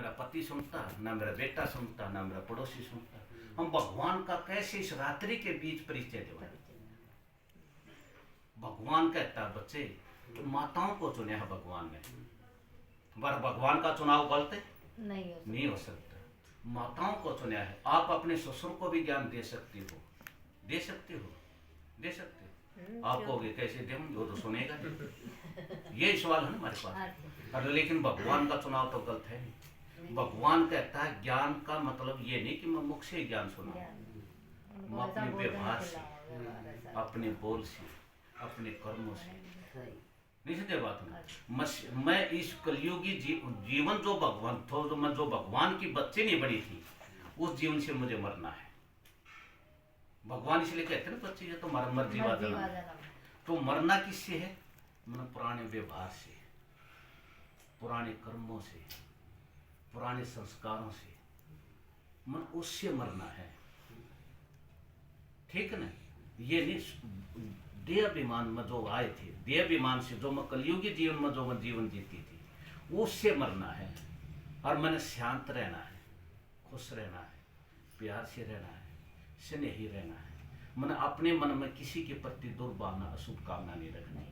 मेरा पति सुनता, ना मेरा बेटा सुनता, ना मेरा पड़ोसी सुनता। हम भगवान का कैसे इस रात्रि के बीच परिचय देवाएं? भगवान कहता है बच्चे कि माताओं को चुने है भगवान ने। पर भगवान का चुनाव गलत है? नहीं हो सकता। माताओं को चुना है। आप अपने ससुर को भी ज्ञान दे सकती हो, दे सकते हो, दे सकते हो। आप कहोगे कैसे दे, वो तो सुनेगा नहीं। यही सवाल है ना हमारे पास। अरे लेकिन भगवान का चुनाव तो गलत है नहीं। भगवान कहता है ज्ञान का मतलब ये नहीं कि मैं मुख से ज्ञान सुनाऊं, मैं अपने व्यवहार से, अपने बोल से, अपने कर्मों से। नहीं समझे बात में? मैं इस कलयुगी जीवन जो भगवान तो जो भगवान की बच्चे नहीं बनी थी, उस जीवन से मुझे मरना है। भगवान इसलिए कहते हैं ना बच्चे ये तो मर जीवा जाना। तो मरना किससे है? मतलब पुराने व्यवहार से, पुराने कर्मों से, पुराने संस्कारों से, मन उससे मरना है। ठीक है ना? ये नहीं देह अभिमान में जो आए थे, देह अभिमान से जो मैं कलयुगी जीवन में जो मैं जीवन जीती थी, उससे मरना है। और मैंने शांत रहना है, खुश रहना है, प्यार से रहना है, स्नेही रहना है। मैंने अपने मन में किसी के प्रति दुर्भावना, अशुभ कामना नहीं रखनी है।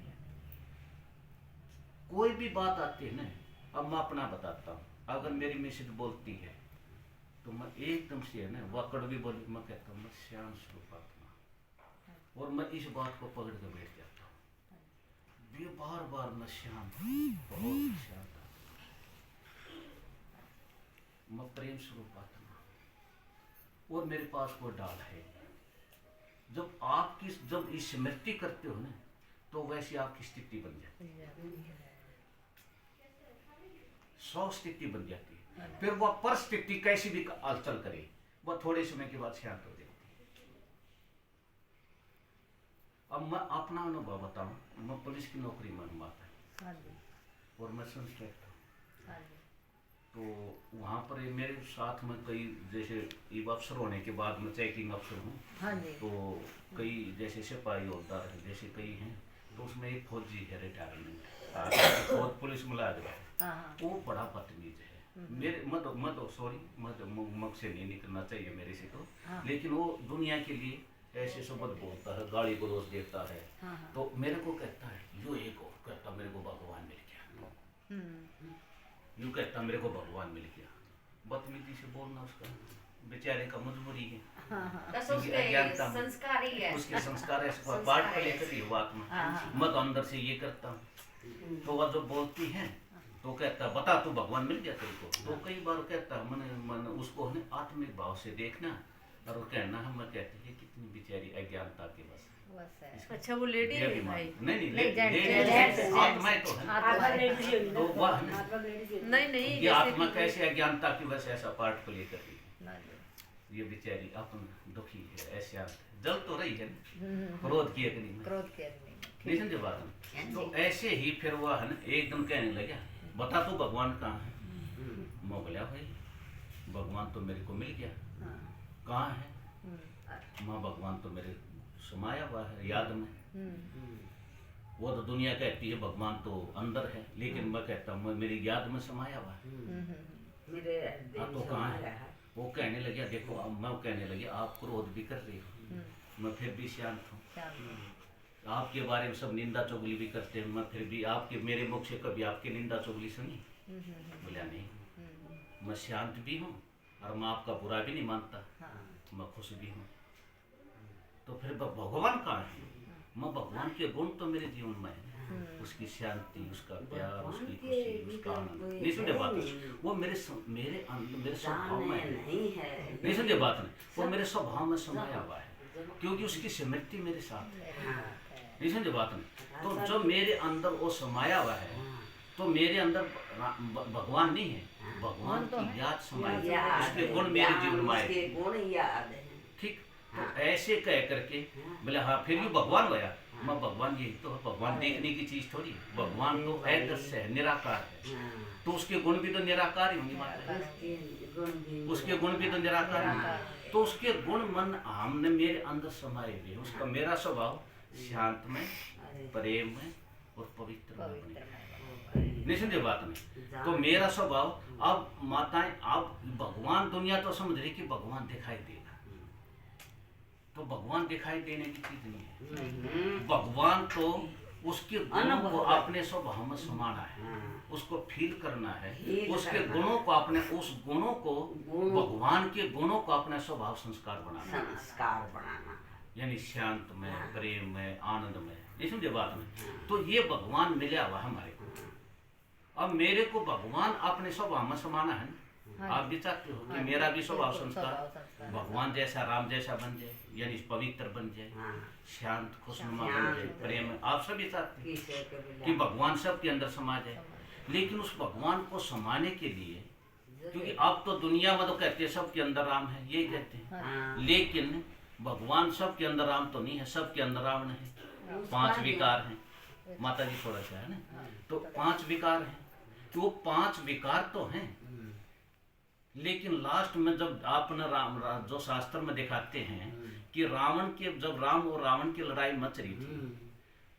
कोई भी बात आती है ना, अब मैं अपना बताता हूँ। अगर मेरी मिसेज बोलती है तो मैं एकदम से है ना, वह कड़वी बोली, मैं कहता हूँ मैं श्याम स्वरूप आत्मा, और मैं इस बात को पकड़ के बैठ जाता हूँ। ये बार बार मैं शांत, बहुत शांत, मैं प्रेम स्वरूप आत्मा, और मेरे पास वो डाल है। जब आपकी जब स्मृति करते हो ना, तो वैसी आपकी स्थिति बन जाती है, 100 स्थिति बन जाती है। फिर वह परिस्थिति कैसी भी हलचल करे, वह थोड़े समय के बाद शांत हो जाती है। अब मैं अपना अनुभव बताऊं, मैं पुलिस की नौकरी में हूँ और मैं संस्ट्रक्ट हूँ। तो वहाँ पर मेरे साथ में कई, जैसे अफसर होने के बाद मैं चेकिंग अफसर हूँ, तो कई जैसे सिपाही होता है, जैसे कई हैं, तो उसमें एक फौजी है रिटायरमेंट, फौज पुलिस मुलाजिम है, वो बड़ा बदतमीज है। मेरे मत सॉरी मुख से नहीं निकलना चाहिए मेरे से तो, लेकिन वो दुनिया के लिए ऐसे शब्द बोलता है, गाली गलौज देता है। तो मेरे को कहता है, यो एक और कहता मेरे को भगवान मिल गया, यूँ कहता मेरे को भगवान मिल गया। बदतमीजी से बोलना उसका बेचारे का मजबूरी है, अज्ञानता, संस्कार ही है, उसके संस्कार है, पाठ पर लेकर ही बात में। मैं तो अंदर से ये करता हूँ। तो वह जो बोलती है तो कहता बता तू भगवान मिल गया तेरे को। तो कई बार कहता मन उसको आत्मिक भाव से देखना और कहना है, मैं कहती है कितनी बेचारी अज्ञानता के बस। अच्छा वो लेडी है भाई? नहीं आत्मा तो है, तो वह नहीं ये आत्मा कैसे अज्ञानता की वजह से ऐसा पाठ को लेकर रही है। ये बेचारी अपन दुखी है, ऐसे जल तो रही है ना, क्रोध की अग्नि में, नहीं समझे बात। तो ऐसे ही फिर वह है ना एकदम कहने लगा बता तू भगवान कहाँ है? मैं बोला भाई भगवान तो मेरे को मिल गया, कहाँ है? माँ भगवान तो मेरे समाया हुआ है याद में। वो तो दुनिया कहती है भगवान तो अंदर है, लेकिन मैं कहता हूँ मेरी याद में समाया हुआ है। तो कहाँ है? वो कहने लगे देखो, अब मैं कहने लगे आप क्रोध भी कर रही हो, मैं फिर भी शांत हूँ। आपके बारे में सब निंदा चुगली भी करते हैं, मैं फिर भी आपके मेरे मुख से कभी आपकी निंदा चुगली सुनी? बोला नहीं। मैं शांत भी हूँ और मैं आपका बुरा भी नहीं मानता, मैं खुश भी हूँ। तो फिर भगवान कहाँ है? मैं भगवान के गुण तो मेरे जीवन में है, उसकी शांति, उसका प्यार, उसकी खुशी, उसका आनंद। नहीं समझे बात? वो मेरे स्वभाव में है, नहीं समझे बात में? वो मेरे स्वभाव में समाया हुआ है, क्योंकि उसकी स्मृति मेरे साथ है, नहीं समझे बात में? तो जब मेरे अंदर वो समाया हुआ है, तो मेरे अंदर भगवान नहीं है, भगवान की याद समाई है, उसके गुण मेरे जीवन में आए। ठीक, तो ऐसे कह करके बोले हाँ फिर भी भगवान गया। मैं भगवान यही तो है, भगवान देखने की चीज थोड़ी, भगवान तो एकदस्य है, निराकार है, तो उसके गुण भी तो निराकार ही होंगे, उसके गुण भी तो निराकार ही। तो उसके गुण मन हमने मेरे अंदर समाये हुए, उसका मेरा स्वभाव शांत में, प्रेम में और पवित्र में बने। नहीं समझे बात में। तो मेरा स्वभाव, अब माताएं, अब भगवान, दुनिया तो समझ रही कि भगवान दिखाई देगा, तो भगवान दिखाई देने की चीज नहीं है। भगवान तो उसके गुणों को अपने स्वभाव में समाना है, उसको फील करना है, उसके गुणों को अपने, उस गुणों को, भगवान के गुणों को अपना स्वभाव संस्कार बनाना, यानी शांत में, प्रेम में, आनंद में, ये समझे बात में। तो ये भगवान मिला हुआ हमारे को। अब मेरे को भगवान अपने स्वभाव में समाना है ना। आप भी चाहते हो कि मेरा भी स्वभाव संस्कार भगवान जैसा, राम जैसा बन जाए, यानी पवित्र बन जाए, शांत खुशनुमा बन जाए, प्रेम। आप सभी चाहते हैं कि भगवान सबके अंदर समा जाए। लेकिन उस भगवान को समाने के लिए, क्योंकि अब तो दुनिया में तो कहते हैं सबके अंदर राम है, यही कहते हैं, लेकिन भगवान सबके अंदर राम तो नहीं है, सबके अंदर रावण है। 5 विकार हैं, माता जी थोड़ा सा है ना, तो 5 विकार हैं, तो वो 5 विकार तो हैं, लेकिन लास्ट में जब आपने जो शास्त्र में दिखाते हैं कि रावण के, जब राम और रावण की लड़ाई मच रही थी,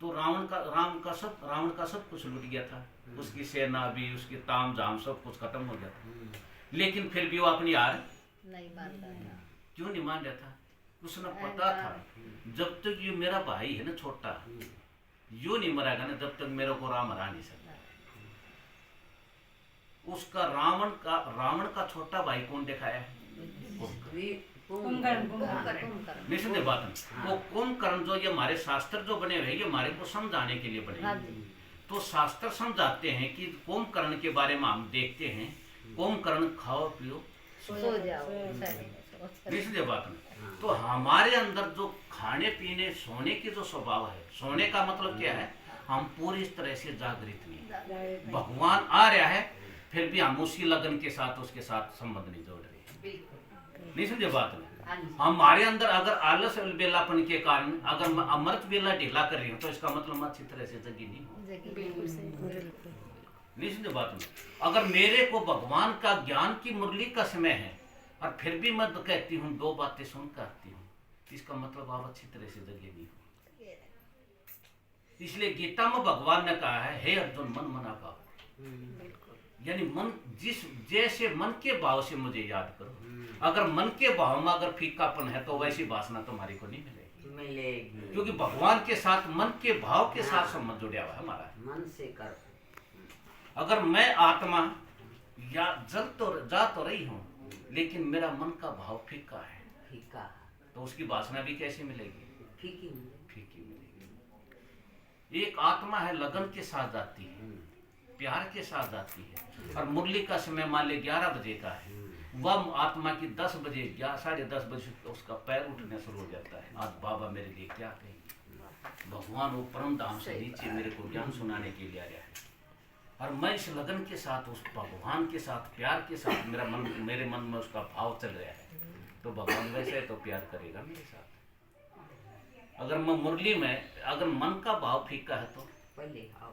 तो रावण का सब कुछ लुट गया था, उसकी सेना भी, उसकी ताम झाम सब कुछ खत्म हो गया था, लेकिन फिर भी वो अपनी हार नहीं मान रहा था। क्यों नहीं मान रहा था? उसने पता था जब तक ये मेरा भाई है ना छोटा, यो नहीं मरेगा ना, जब तक मेरे को राम हरा नहीं सकता। उसका रावण का छोटा भाई कौन दिखाया है? नहीं समझे बात में। वो कुंभकर्ण जो, ये हमारे शास्त्र जो बने हुए, ये हमारे को समझाने के लिए बने। तो शास्त्र समझाते हैं कि कुंभकर्ण के बारे में हम देखते हैं, कुंभकर्ण खाओ पियो सो जाओ, नहीं समझे बात में। तो हमारे अंदर जो खाने पीने सोने की जो स्वभाव है, सोने का मतलब क्या है, हम पूरी तरह से जागृत नहीं। भगवान आ रहा है, फिर भी हम उसी लगन के साथ उसके साथ संबंध नहीं जोड़ रहे, नहीं समझे बात में। हमारे अंदर अगर आलस बेलापन के कारण अगर अमृत बेला ढीला कर रही हो, तो इसका मतलब अच्छी तरह से जगी नहीं हो, नहीं समझे बात में। अगर मेरे को भगवान का ज्ञान की मुरली का समय है और फिर भी मैं कहती हूँ 2 बातें सुनकर आती हूँ, इसका मतलब आप अच्छी तरह से जगे नहीं हो। इसलिए गीता में भगवान ने कहा है, हे अर्जुन मन मना भाव, यानी मन जिस जैसे मन के भाव से मुझे याद करो। अगर मन के भाव में अगर फीकापन है, तो वैसी वासना तुम्हारी को नहीं मिलेगी, क्योंकि भगवान के साथ मन के भाव के साथ संबंध जुड़ा हुआ है हमारा। मन से कर। अगर मैं आत्मा या जल तो जा तो रही हूँ, लेकिन मेरा मन का भाव फीका है, तो उसकी वासना भी कैसी मिलेगी? फीकी मिलेगी। एक आत्मा है, लगन के साथ जाती है, प्यार के साथ जाती है, और मुरली का समय मान ले 11 बजे का है, वह आत्मा की 10 बजे या 10:30 बजे उसका पैर उठने शुरू हो जाता है, आज बाबा मेरे लिए क्या कहेंगे। भगवान वो परम धाम से नीचे मेरे को ज्ञान सुनाने के लिए आ रहा है, और मैं इस लगन के साथ, उस भगवान के साथ, प्यार के साथ, मेरे मन में उसका भाव चल रहा है, तो भगवान वैसे तो प्यार करेगा मेरे साथ। अगर मैं मुरली में, अगर मन का भाव फीका है, तो पहले आओ,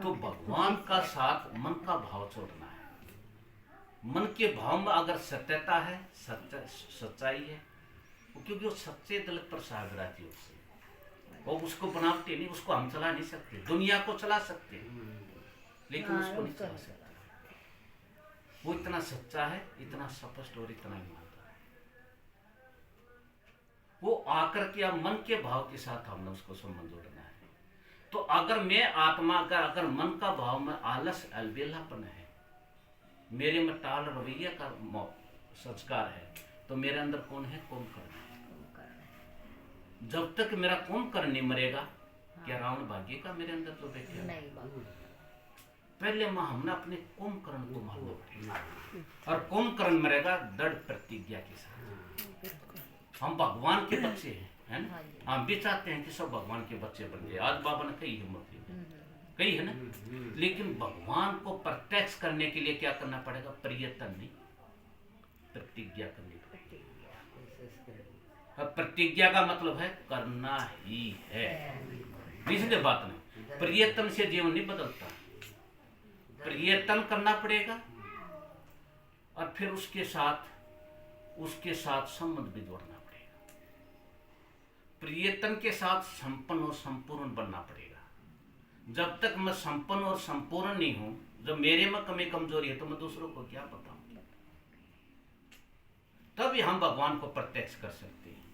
तो भगवान का साथ मन का भाव छोड़ना है। मन के भाव में अगर सत्यता है, सच्चाई है, क्योंकि वो सच्चे दिल पर सागराती है उससे, वो उसको बनाते नहीं, उसको हम चला नहीं सकते। दुनिया को चला सकते लेकिन उसको नहीं चला सकते। वो इतना सच्चा है, इतना स्पष्ट और इतना ईमानदार है। वो आकर के अब मन के भाव के साथ हमने उसको संबंध जोड़ना है। तो अगर मैं आत्मा का, अगर मन का भाव में आलस अलबेलापन है, मेरे में टाल रवैया का संस्कार है, तो मेरे अंदर कौन है? कुंभकर्ण है। जब तक मेरा कुंभकर्ण नहीं मरेगा, क्या रावण भाग्येगा मेरे अंदर तो बैठे नहीं। पहले हमने अपने कुंभकर्ण को मारना पड़ेगा, और कुंभकर्ण मरेगा दृढ़ प्रतिज्ञा के साथ। हम भगवान के बच्चे हैं ना, हम भी चाहते हैं कि सब भगवान के बच्चे बन जाए। आज बाबा ने कही है मूर्ति में, कही है ना, लेकिन भगवान को प्रत्यक्ष करने के लिए क्या करना पड़ेगा? प्रयत्न नहीं, प्रतिज्ञा करनी पड़ेगी। प्रतिज्ञा का मतलब है करना ही है, इसलिए बात नहीं। प्रयत्न से जीवन नहीं बदलता, प्रयत्न करना पड़ेगा, और फिर उसके साथ संबंध भी जोड़ना पड़ेगा। प्रयत्न के साथ संपन्न और संपूर्ण बनना पड़ेगा, जब तक मैं संपन्न और संपूर्ण नहीं हूं, जब मेरे में कमी कमजोरी है तो मैं दूसरों को क्या बताऊं? तभी हम भगवान को प्रत्यक्ष कर सकते हैं।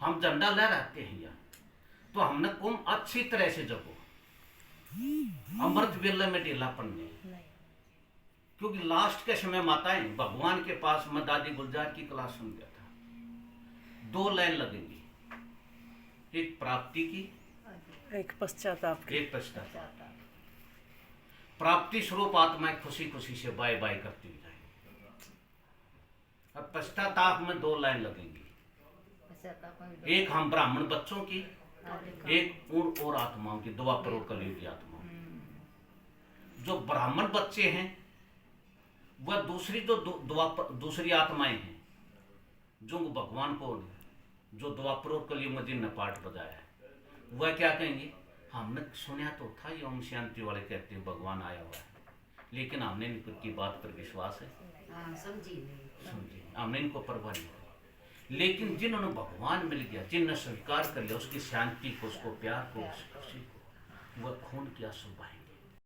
हम झंडा लहराते हैं यार, तो हमने कुंभ अच्छी तरह से जगो, अमृत वेला में ढीलापन नहीं। क्योंकि लास्ट के समय माताएं भगवान के पास, मैं दादी गुलजार की क्लास सुन गया था, 2 लाइन लगेंगी, एक प्राप्ति की, एक पश्चाताप की। एक पश्चाताप। प्राप्ति स्वरूप आत्माएं खुशी खुशी से बाय बाय करती हुई जाएंगी, और पश्चाताप में 2 लाइन लगेंगी, एक हम ब्राह्मण बच्चों की, एक उन और आत्माओं की, द्वापर और कलयुग की आत्माओं। जो ब्राह्मण बच्चे हैं वह दूसरी जो दूसरी आत्माएं हैं, जो भगवान को, जो द्वापर और कलयुग में जिनने पाठ बजाया है, वह क्या कहेंगे? हमने सुना तो था ये ओम शांति वाले कहते हैं भगवान आया हुआ है, लेकिन हमने इनकी बात पर विश्वास है, समझी हमने इनको परवाह नहीं की। लेकिन जिन्होंने भगवान मिल गया, जिन्होंने स्वीकार कर लिया उसकी शांति को, उसको प्यार को, उस खुशी को, वह खून की आंसू बहाएंगे।